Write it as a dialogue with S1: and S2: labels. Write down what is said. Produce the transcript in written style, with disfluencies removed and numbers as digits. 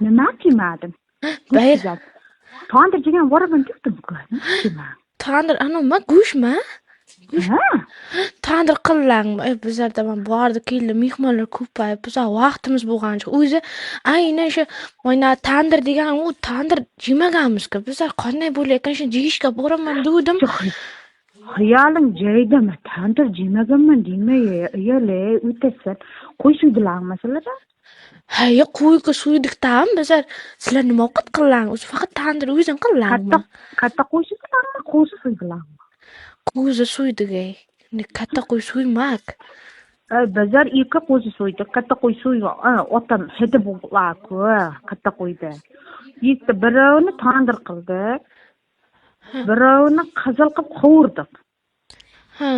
S1: Nima qilmadim?
S2: Bayır.
S1: Tandır degan varaban tutdim-ku. Nima?
S2: Tandır anama go'shtmi?
S1: Ha?
S2: Tandır qillanmi? Bizlarda mana bordi keldi mehmonlar ko'payib, bizlar vaqtimiz bo'lgancha o'zi aynan shu mana tandir degan u tandir yemaganmiz-ku. Bizlar qanday bo'layotgan shu yeyishga boraman degandim.
S1: Hayalim joyidami? Tandır yemaganman demay, ayole o'tasan. Qo'y suydilar masalada.
S2: Hayır, qo'yga suydik tam. Bizlar sizlar nima ovqat qilgansiz? Faqat tandir o'zing qilganmi?
S1: Katta qo'y suydilarmi? Qo'zi suydilarmi?
S2: Qo'zi suydik. Katta qo'y suymak.
S1: Bizlar ikki qo'zi so'ydik. Katta qo'y so'ygan. Otam hidi bo'ladi-ku, katta qo'yda. Ikkita birovini tandir qildik. Birovini qizil qilib qovurdik.
S2: Ha.